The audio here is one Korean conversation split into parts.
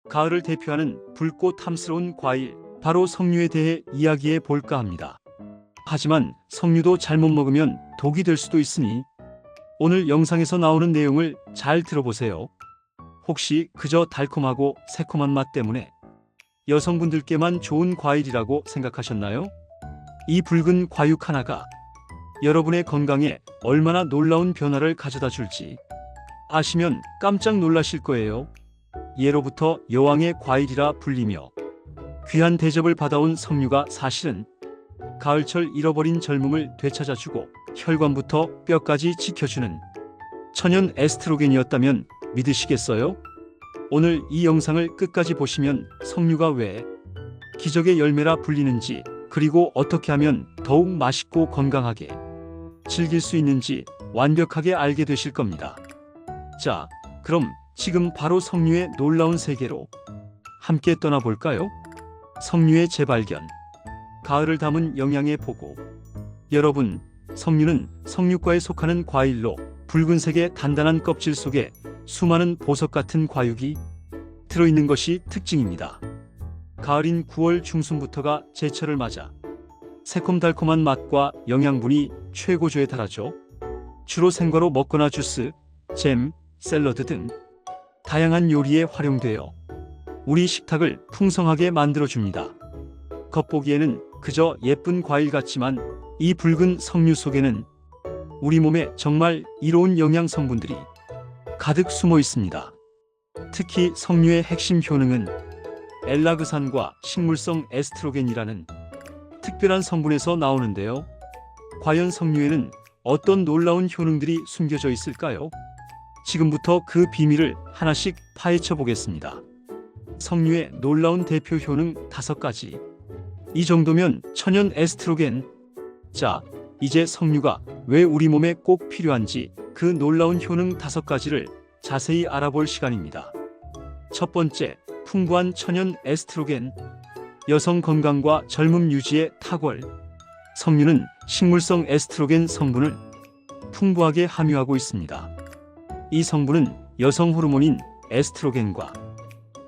가을을 대표하는 붉고 탐스러운 과일, 바로 석류에 대해 이야기해 볼까 합니다. 하지만 석류도 잘못 먹으면 독이 될 수도 있으니 오늘 영상에서 나오는 내용을 잘 들어보세요. 혹시 그저 달콤하고 새콤한 맛 때문에 여성분들께만 좋은 과일이라고 생각하셨나요? 이 붉은 과육 하나가 여러분의 건강에 얼마나 놀라운 변화를 가져다 줄지 아시면 깜짝 놀라실 거예요. 예로부터 여왕의 과일이라 불리며 귀한 대접을 받아온 석류가 사실은 가을철 잃어버린 젊음을 되찾아주고 혈관부터 뼈까지 지켜주는 천연 에스트로겐이었다면 믿으시겠어요? 오늘 이 영상을 끝까지 보시면 석류가 왜 기적의 열매라 불리는지, 그리고 어떻게 하면 더욱 맛있고 건강하게 즐길 수 있는지 완벽하게 알게 되실 겁니다. 자, 그럼 지금 바로 석류의 놀라운 세계로 함께 떠나볼까요? 석류의 재발견, 가을을 담은 영양의 보고. 여러분, 석류는 석류과에 속하는 과일로 붉은색의 단단한 껍질 속에 수많은 보석 같은 과육이 들어있는 것이 특징입니다. 가을인 9월 중순부터가 제철을 맞아 새콤달콤한 맛과 영양분이 최고조에 달하죠. 주로 생과로 먹거나 주스, 잼, 샐러드 등 다양한 요리에 활용되어 우리 식탁을 풍성하게 만들어줍니다. 겉보기에는 그저 예쁜 과일 같지만 이 붉은 석류 속에는 우리 몸에 정말 이로운 영양 성분들이 가득 숨어 있습니다. 특히 석류의 핵심 효능은 엘라그산과 식물성 에스트로겐이라는 특별한 성분에서 나오는데요. 과연 석류에는 어떤 놀라운 효능들이 숨겨져 있을까요? 지금부터 그 비밀을 하나씩 파헤쳐 보겠습니다. 석류의 놀라운 대표 효능 5가지. 이 정도면 천연 에스트로겐. 자, 이제 석류가 왜 우리 몸에 꼭 필요한지 그 놀라운 효능 5가지를 자세히 알아볼 시간입니다. 첫 번째, 풍부한 천연 에스트로겐. 여성 건강과 젊음 유지의 탁월. 석류는 식물성 에스트로겐 성분을 풍부하게 함유하고 있습니다. 이 성분은 여성 호르몬인 에스트로겐과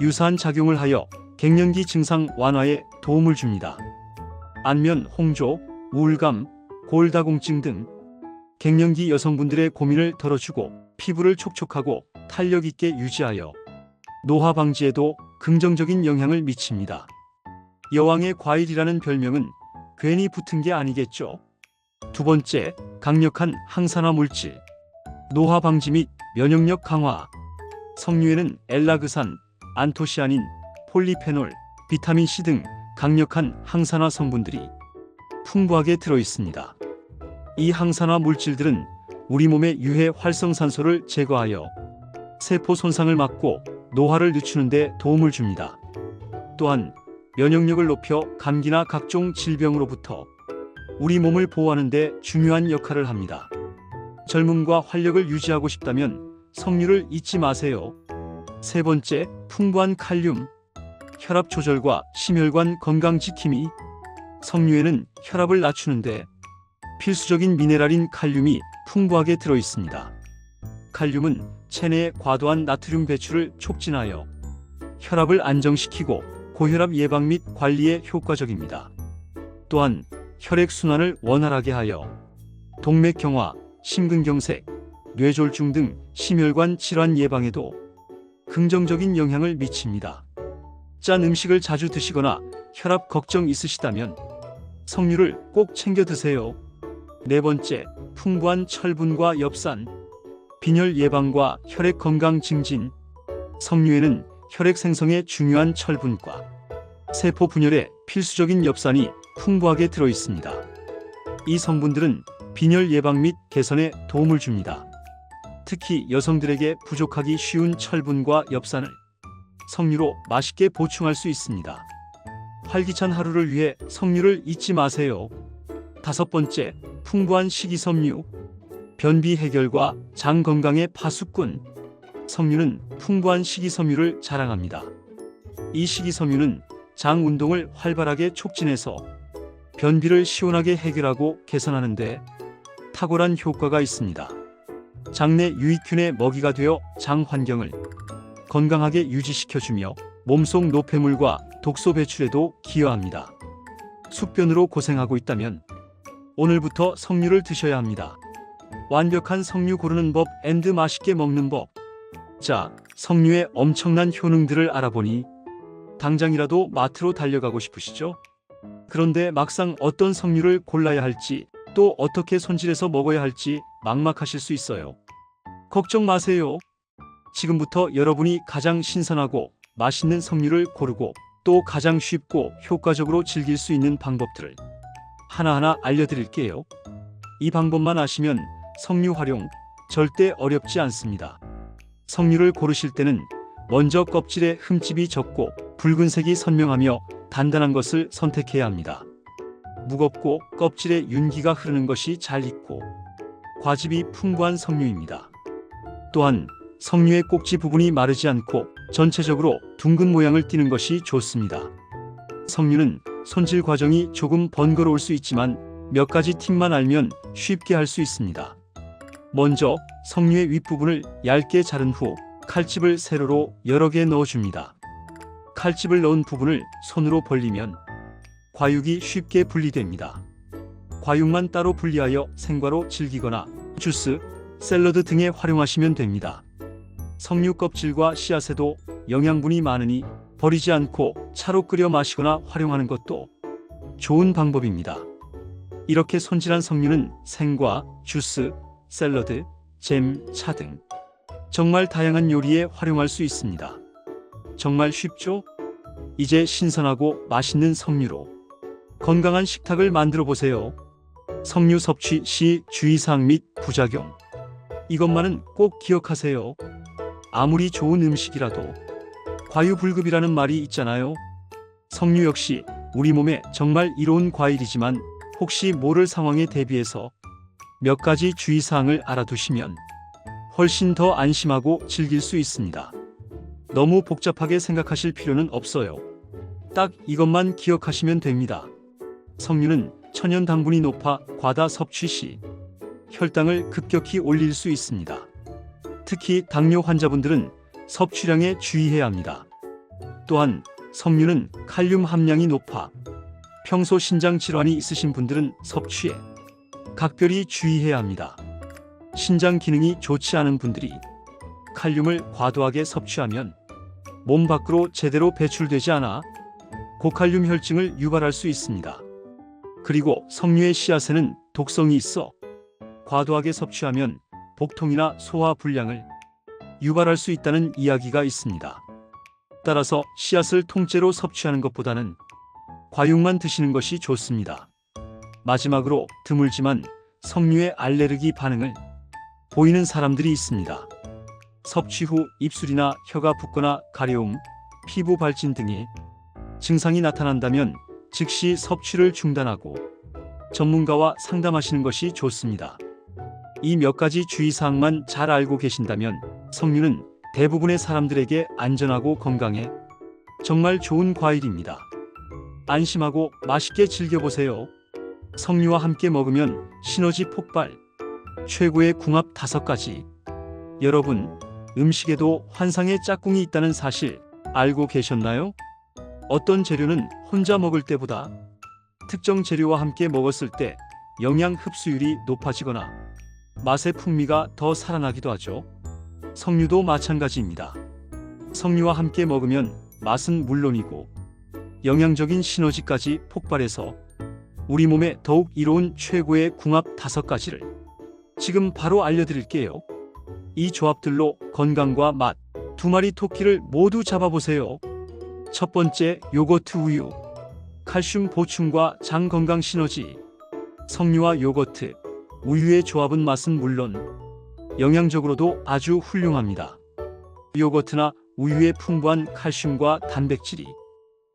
유사한 작용을 하여 갱년기 증상 완화에 도움을 줍니다. 안면, 홍조, 우울감, 골다공증 등 갱년기 여성분들의 고민을 덜어주고 피부를 촉촉하고 탄력 있게 유지하여 노화 방지에도 긍정적인 영향을 미칩니다. 여왕의 과일이라는 별명은 괜히 붙은 게 아니겠죠. 두 번째, 강력한 항산화 물질. 노화 방지 및 면역력 강화. 석류에는 엘라그산, 안토시아닌, 폴리페놀, 비타민C 등 강력한 항산화 성분들이 풍부하게 들어있습니다. 이 항산화 물질들은 우리 몸의 유해 활성산소를 제거하여 세포 손상을 막고 노화를 늦추는 데 도움을 줍니다. 또한 면역력을 높여 감기나 각종 질병으로부터 우리 몸을 보호하는 데 중요한 역할을 합니다. 젊음과 활력을 유지하고 싶다면 석류를 잊지 마세요. 세 번째, 풍부한 칼륨. 혈압 조절과 심혈관 건강 지킴이. 석류에는 혈압을 낮추는데 필수적인 미네랄인 칼륨이 풍부하게 들어있습니다. 칼륨은 체내의 과도한 나트륨 배출을 촉진하여 혈압을 안정시키고 고혈압 예방 및 관리에 효과적입니다. 또한 혈액순환을 원활하게 하여 동맥경화, 심근경색, 뇌졸중 등 심혈관 질환 예방에도 긍정적인 영향을 미칩니다. 짠 음식을 자주 드시거나 혈압 걱정 있으시다면 석류를 꼭 챙겨 드세요. 네 번째, 풍부한 철분과 엽산. 빈혈 예방과 혈액 건강 증진. 석류에는 혈액 생성에 중요한 철분과 세포 분열에 필수적인 엽산이 풍부하게 들어 있습니다. 이 성분들은 빈혈 예방 및 개선에 도움을 줍니다. 특히 여성들에게 부족하기 쉬운 철분과 엽산을 석류로 맛있게 보충할 수 있습니다. 활기찬 하루를 위해 석류를 잊지 마세요. 다섯 번째, 풍부한 식이섬유. 변비 해결과 장 건강의 파수꾼. 석류는 풍부한 식이섬유를 자랑합니다. 이 식이섬유는 장 운동을 활발하게 촉진해서 변비를 시원하게 해결하고 개선하는 데 탁월한 효과가 있습니다. 장내 유익균의 먹이가 되어 장 환경을 건강하게 유지시켜주며 몸속 노폐물과 독소 배출에도 기여합니다. 숙변으로 고생하고 있다면 오늘부터 석류를 드셔야 합니다. 완벽한 석류 고르는 법 앤드 맛있게 먹는 법. 자, 석류의 엄청난 효능들을 알아보니 당장이라도 마트로 달려가고 싶으시죠? 그런데 막상 어떤 석류를 골라야 할지, 또 어떻게 손질해서 먹어야 할지 막막하실 수 있어요. 걱정 마세요. 지금부터 여러분이 가장 신선하고 맛있는 석류를 고르고 또 가장 쉽고 효과적으로 즐길 수 있는 방법들을 하나하나 알려드릴게요. 이 방법만 아시면 석류 활용 절대 어렵지 않습니다. 석류를 고르실 때는 먼저 껍질에 흠집이 적고 붉은색이 선명하며 단단한 것을 선택해야 합니다. 무겁고 껍질에 윤기가 흐르는 것이 잘 익고 과즙이 풍부한 석류입니다. 또한 석류의 꼭지 부분이 마르지 않고 전체적으로 둥근 모양을 띠는 것이 좋습니다. 석류는 손질 과정이 조금 번거로울 수 있지만 몇 가지 팁만 알면 쉽게 할 수 있습니다. 먼저 석류의 윗부분을 얇게 자른 후 칼집을 세로로 여러 개 넣어줍니다. 칼집을 넣은 부분을 손으로 벌리면 과육이 쉽게 분리됩니다. 과육만 따로 분리하여 생과로 즐기거나 주스, 샐러드 등에 활용하시면 됩니다. 석류 껍질과 씨앗에도 영양분이 많으니 버리지 않고 차로 끓여 마시거나 활용하는 것도 좋은 방법입니다. 이렇게 손질한 석류는 생과, 주스, 샐러드, 잼, 차 등 정말 다양한 요리에 활용할 수 있습니다. 정말 쉽죠? 이제 신선하고 맛있는 석류로 건강한 식탁을 만들어 보세요. 석류 섭취 시 주의사항 및 부작용. 이것만은 꼭 기억하세요. 아무리 좋은 음식이라도 과유불급이라는 말이 있잖아요. 석류 역시 우리 몸에 정말 이로운 과일이지만 혹시 모를 상황에 대비해서 몇 가지 주의사항을 알아두시면 훨씬 더 안심하고 즐길 수 있습니다. 너무 복잡하게 생각하실 필요는 없어요. 딱 이것만 기억하시면 됩니다. 석류는 천연 당분이 높아 과다 섭취 시 혈당을 급격히 올릴 수 있습니다. 특히 당뇨 환자분들은 섭취량에 주의해야 합니다. 또한 석류는 칼륨 함량이 높아 평소 신장 질환이 있으신 분들은 섭취에 각별히 주의해야 합니다. 신장 기능이 좋지 않은 분들이 칼륨을 과도하게 섭취하면 몸 밖으로 제대로 배출되지 않아 고칼륨 혈증을 유발할 수 있습니다. 그리고 석류의 씨앗에는 독성이 있어 과도하게 섭취하면 복통이나 소화 불량을 유발할 수 있다는 이야기가 있습니다. 따라서 씨앗을 통째로 섭취하는 것보다는 과육만 드시는 것이 좋습니다. 마지막으로 드물지만 석류의 알레르기 반응을 보이는 사람들이 있습니다. 섭취 후 입술이나 혀가 붓거나 가려움, 피부 발진 등의 증상이 나타난다면 즉시 섭취를 중단하고 전문가와 상담하시는 것이 좋습니다. 이 몇 가지 주의사항만 잘 알고 계신다면 석류는 대부분의 사람들에게 안전하고 건강에 정말 좋은 과일입니다. 안심하고 맛있게 즐겨보세요. 석류와 함께 먹으면 시너지 폭발, 최고의 궁합 5가지. 여러분, 음식에도 환상의 짝꿍이 있다는 사실 알고 계셨나요? 어떤 재료는 혼자 먹을 때보다 특정 재료와 함께 먹었을 때 영양 흡수율이 높아지거나 맛의 풍미가 더 살아나기도 하죠. 석류도 마찬가지입니다. 석류와 함께 먹으면 맛은 물론이고 영양적인 시너지까지 폭발해서 우리 몸에 더욱 이로운 최고의 궁합 5가지를 지금 바로 알려드릴게요. 이 조합들로 건강과 맛 2마리 토끼를 모두 잡아보세요. 첫 번째, 요거트 우유. 칼슘 보충과 장 건강 시너지. 석류와 요거트, 우유의 조합은 맛은 물론 영양적으로도 아주 훌륭합니다. 요거트나 우유의 풍부한 칼슘과 단백질이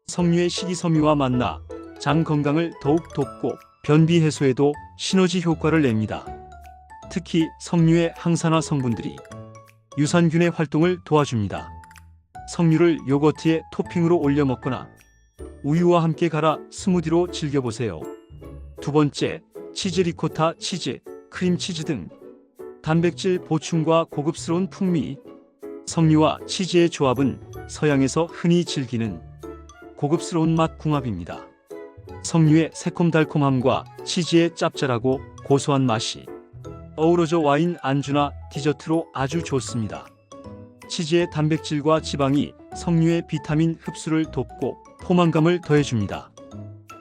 석류의 식이섬유와 만나 장 건강을 더욱 돕고 변비 해소에도 시너지 효과를 냅니다. 특히 석류의 항산화 성분들이 유산균의 활동을 도와줍니다. 석류를 요거트에 토핑으로 올려 먹거나 우유와 함께 갈아 스무디로 즐겨보세요. 두 번째, 치즈 리코타 치즈, 크림치즈 등 단백질 보충과 고급스러운 풍미. 석류와 치즈의 조합은 서양에서 흔히 즐기는 고급스러운 맛 궁합입니다. 석류의 새콤달콤함과 치즈의 짭짤하고 고소한 맛이 어우러져 와인 안주나 디저트로 아주 좋습니다. 치즈의 단백질과 지방이 석류의 비타민 흡수를 돕고 포만감을 더해줍니다.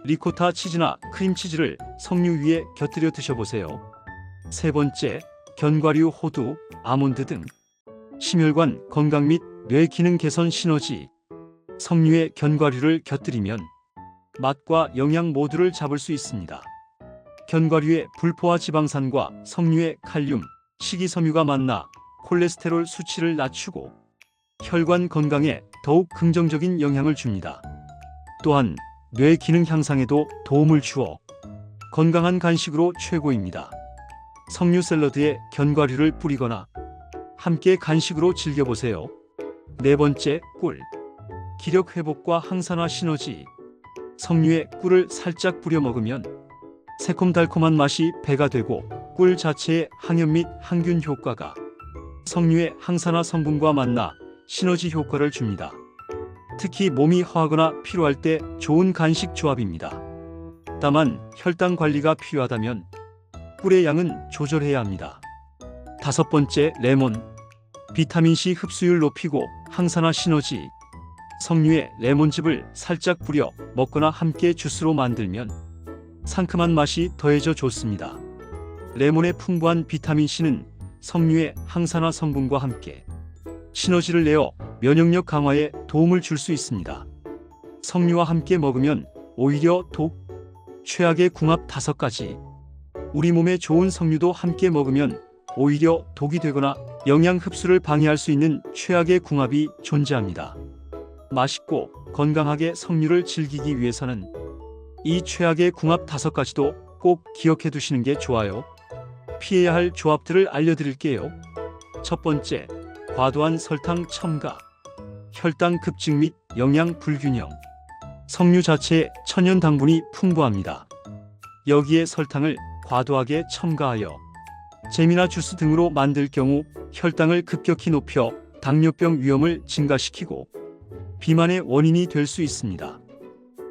리코타 치즈나 크림치즈를 석류 위에 곁들여 드셔보세요. 세 번째, 견과류, 호두, 아몬드 등 심혈관 건강 및 뇌 기능 개선 시너지. 석류에 견과류를 곁들이면 맛과 영양 모두를 잡을 수 있습니다. 견과류의 불포화 지방산과 석류의 칼륨, 식이섬유가 만나 콜레스테롤 수치를 낮추고 혈관 건강에 더욱 긍정적인 영향을 줍니다. 또한 뇌 기능 향상에도 도움을 주어 건강한 간식으로 최고입니다. 석류 샐러드에 견과류를 뿌리거나 함께 간식으로 즐겨보세요. 네 번째, 꿀. 기력 회복과 항산화 시너지. 석류에 꿀을 살짝 뿌려 먹으면 새콤달콤한 맛이 배가 되고 꿀 자체의 항염 및 항균 효과가 석류의 항산화 성분과 만나 시너지 효과를 줍니다. 특히 몸이 허하거나 피로할 때 좋은 간식 조합입니다. 다만 혈당 관리가 필요하다면 꿀의 양은 조절해야 합니다. 다섯 번째, 레몬. 비타민C 흡수율 높이고 항산화 시너지. 석류에 레몬즙을 살짝 뿌려 먹거나 함께 주스로 만들면 상큼한 맛이 더해져 좋습니다. 레몬의 풍부한 비타민C는 석류의 항산화 성분과 함께 시너지를 내어 면역력 강화에 도움을 줄 수 있습니다. 석류와 함께 먹으면 오히려 최악의 궁합 5가지. 우리 몸에 좋은 석류도 함께 먹으면 오히려 독이 되거나 영양 흡수를 방해할 수 있는 최악의 궁합이 존재합니다. 맛있고 건강하게 석류를 즐기기 위해서는 이 최악의 궁합 5가지도 꼭 기억해 두시는 게 좋아요. 피해야 할 조합들을 알려드릴게요. 첫 번째, 과도한 설탕 첨가. 혈당 급증 및 영양 불균형. 석류 자체에 천연 당분이 풍부합니다. 여기에 설탕을 과도하게 첨가하여 잼이나 주스 등으로 만들 경우 혈당을 급격히 높여 당뇨병 위험을 증가시키고 비만의 원인이 될 수 있습니다.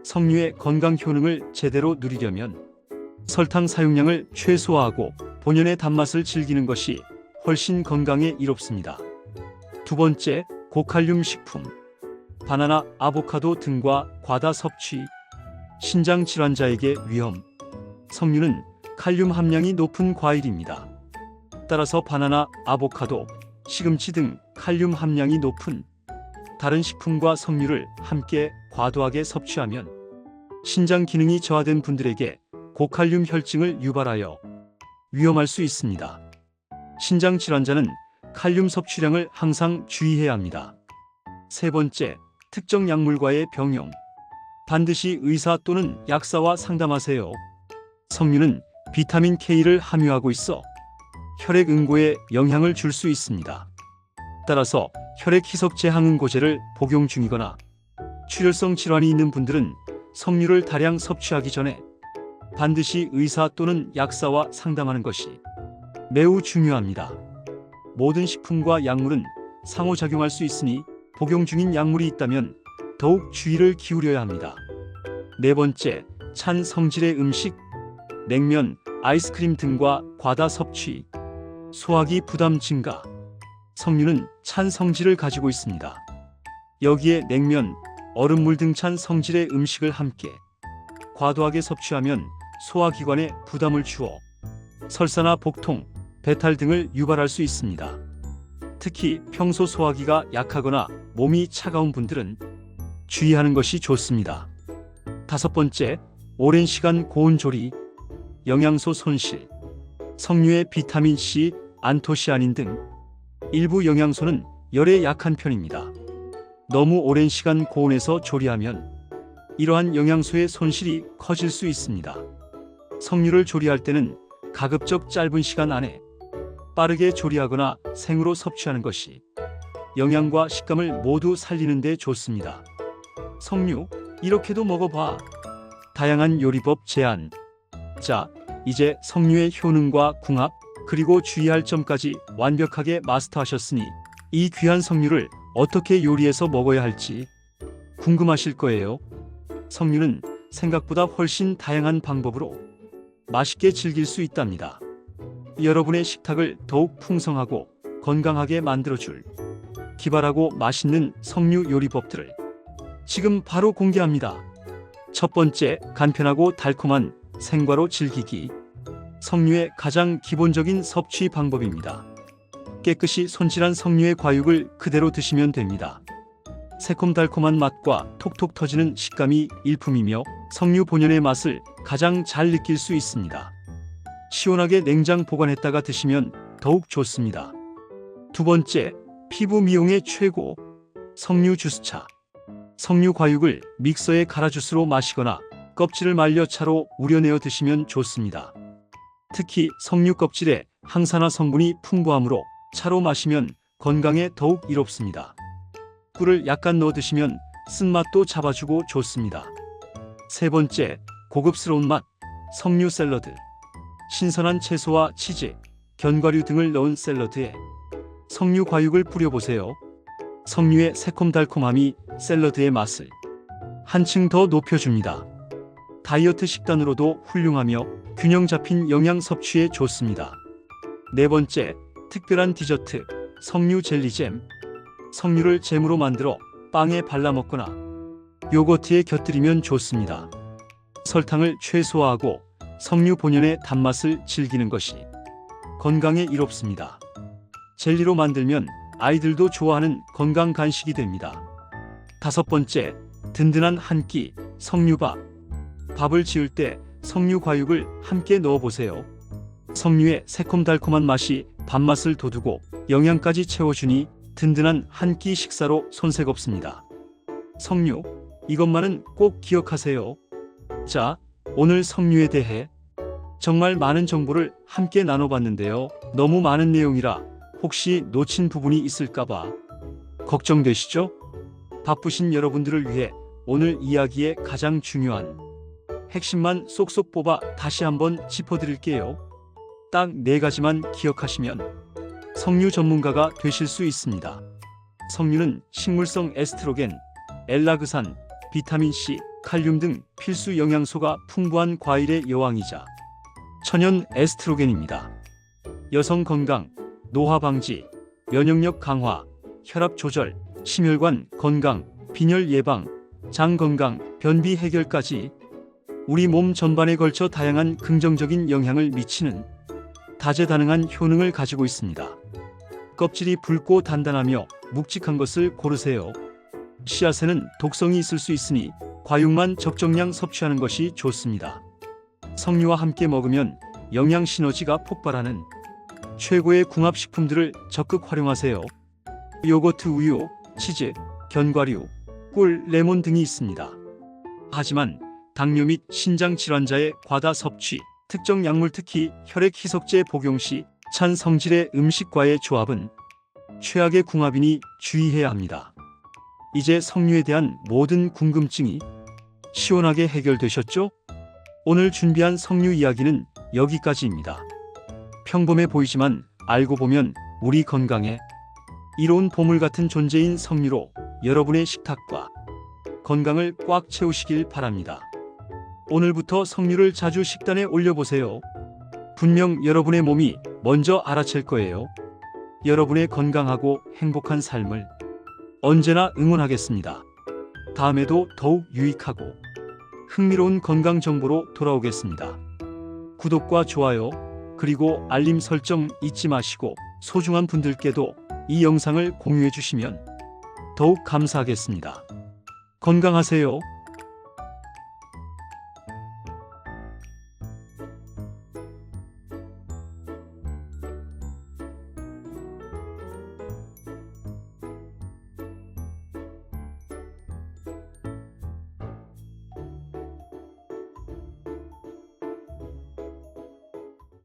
석류의 건강 효능을 제대로 누리려면 설탕 사용량을 최소화하고 본연의 단맛을 즐기는 것이 훨씬 건강에 이롭습니다. 두 번째, 고칼륨 식품. 바나나, 아보카도 등과 과다 섭취. 신장 질환자에게 위험. 석류는 칼륨 함량이 높은 과일입니다. 따라서 바나나, 아보카도, 시금치 등 칼륨 함량이 높은 다른 식품과 석류를 함께 과도하게 섭취하면 신장 기능이 저하된 분들에게 고칼륨 혈증을 유발하여 위험할 수 있습니다. 신장 질환자는 칼륨 섭취량을 항상 주의해야 합니다. 세 번째, 특정 약물과의 병용. 반드시 의사 또는 약사와 상담하세요. 석류는 비타민 K를 함유하고 있어 혈액 응고에 영향을 줄 수 있습니다. 따라서 혈액 희석제 항응고제를 복용 중이거나 출혈성 질환이 있는 분들은 석류를 다량 섭취하기 전에 반드시 의사 또는 약사와 상담하는 것이 매우 중요합니다. 모든 식품과 약물은 상호작용할 수 있으니 복용 중인 약물이 있다면 더욱 주의를 기울여야 합니다. 네 번째, 찬 성질의 음식. 냉면, 아이스크림 등과 과다 섭취. 소화기 부담 증가. 석류는 찬 성질을 가지고 있습니다. 여기에 냉면, 얼음물 등 찬 성질의 음식을 함께 과도하게 섭취하면 소화기관에 부담을 주어 설사나 복통, 배탈 등을 유발할 수 있습니다. 특히 평소 소화기가 약하거나 몸이 차가운 분들은 주의하는 것이 좋습니다. 다섯 번째, 오랜 시간 고온 조리. 영양소 손실. 석류의 비타민C, 안토시아닌 등 일부 영양소는 열에 약한 편입니다. 너무 오랜 시간 고온에서 조리하면 이러한 영양소의 손실이 커질 수 있습니다. 석류를 조리할 때는 가급적 짧은 시간 안에 빠르게 조리하거나 생으로 섭취하는 것이 영양과 식감을 모두 살리는 데 좋습니다. 석류, 이렇게도 먹어봐. 다양한 요리법 제안. 자, 이제 석류의 효능과 궁합, 그리고 주의할 점까지 완벽하게 마스터하셨으니 이 귀한 석류를 어떻게 요리해서 먹어야 할지 궁금하실 거예요. 석류는 생각보다 훨씬 다양한 방법으로 맛있게 즐길 수 있답니다. 여러분의 식탁을 더욱 풍성하고 건강하게 만들어줄 기발하고 맛있는 석류 요리법들을 지금 바로 공개합니다. 첫 번째, 간편하고 달콤한 생과로 즐기기. 석류의 가장 기본적인 섭취 방법입니다. 깨끗이 손질한 석류의 과육을 그대로 드시면 됩니다. 새콤달콤한 맛과 톡톡 터지는 식감이 일품이며 석류 본연의 맛을 가장 잘 느낄 수 있습니다. 시원하게 냉장 보관했다가 드시면 더욱 좋습니다. 두 번째, 피부 미용의 최고, 석류 주스차. 석류 과육을 믹서에 갈아 주스로 마시거나 껍질을 말려 차로 우려내어 드시면 좋습니다. 특히 석류 껍질에 항산화 성분이 풍부하므로 차로 마시면 건강에 더욱 이롭습니다. 꿀을 약간 넣어 드시면 쓴맛도 잡아주고 좋습니다. 세 번째, 고급스러운 맛, 석류 샐러드. 신선한 채소와 치즈, 견과류 등을 넣은 샐러드에 석류 과육을 뿌려보세요. 석류의 새콤달콤함이 샐러드의 맛을 한층 더 높여줍니다. 다이어트 식단으로도 훌륭하며 균형 잡힌 영양 섭취에 좋습니다. 네 번째, 특별한 디저트, 석류 젤리잼. 석류를 잼으로 만들어 빵에 발라 먹거나 요거트에 곁들이면 좋습니다. 설탕을 최소화하고 석류 본연의 단맛을 즐기는 것이 건강에 이롭습니다. 젤리로 만들면 아이들도 좋아하는 건강 간식이 됩니다. 다섯 번째, 든든한 한 끼, 석류밥. 밥을 지을 때 석류 과육을 함께 넣어보세요. 석류의 새콤달콤한 맛이 밥맛을 돋우고 영양까지 채워주니 든든한 한 끼 식사로 손색 없습니다. 석류, 이것만은 꼭 기억하세요. 자, 오늘 석류에 대해 정말 많은 정보를 함께 나눠봤는데요. 너무 많은 내용이라 혹시 놓친 부분이 있을까봐 걱정되시죠? 바쁘신 여러분들을 위해 오늘 이야기의 가장 중요한 핵심만 쏙쏙 뽑아 다시 한번 짚어드릴게요. 딱 4가지만 기억하시면 석류 전문가가 되실 수 있습니다. 석류는 식물성 에스트로겐, 엘라그산, 비타민C, 칼륨 등 필수 영양소가 풍부한 과일의 여왕이자 천연 에스트로겐입니다. 여성 건강, 노화 방지, 면역력 강화, 혈압 조절, 심혈관 건강, 빈혈 예방, 장 건강, 변비 해결까지 우리 몸 전반에 걸쳐 다양한 긍정적인 영향을 미치는 다재다능한 효능을 가지고 있습니다. 껍질이 붉고 단단하며 묵직한 것을 고르세요. 씨앗에는 독성이 있을 수 있으니 과육만 적정량 섭취하는 것이 좋습니다. 석류와 함께 먹으면 영양 시너지가 폭발하는 최고의 궁합식품들을 적극 활용하세요. 요거트, 우유, 치즈, 견과류, 꿀, 레몬 등이 있습니다. 하지만 당뇨 및 신장 질환자의 과다 섭취, 특정 약물 특히 혈액 희석제 복용 시 찬 성질의 음식과의 조합은 최악의 궁합이니 주의해야 합니다. 이제 석류에 대한 모든 궁금증이 시원하게 해결되셨죠? 오늘 준비한 석류 이야기는 여기까지입니다. 평범해 보이지만 알고 보면 우리 건강에 이로운 보물 같은 존재인 석류로 여러분의 식탁과 건강을 꽉 채우시길 바랍니다. 오늘부터 석류를 자주 식단에 올려보세요. 분명 여러분의 몸이 먼저 알아챌 거예요. 여러분의 건강하고 행복한 삶을 언제나 응원하겠습니다. 다음에도 더욱 유익하고 흥미로운 건강 정보로 돌아오겠습니다. 구독과 좋아요, 그리고 알림 설정 잊지 마시고 소중한 분들께도 이 영상을 공유해 주시면 더욱 감사하겠습니다. 건강하세요.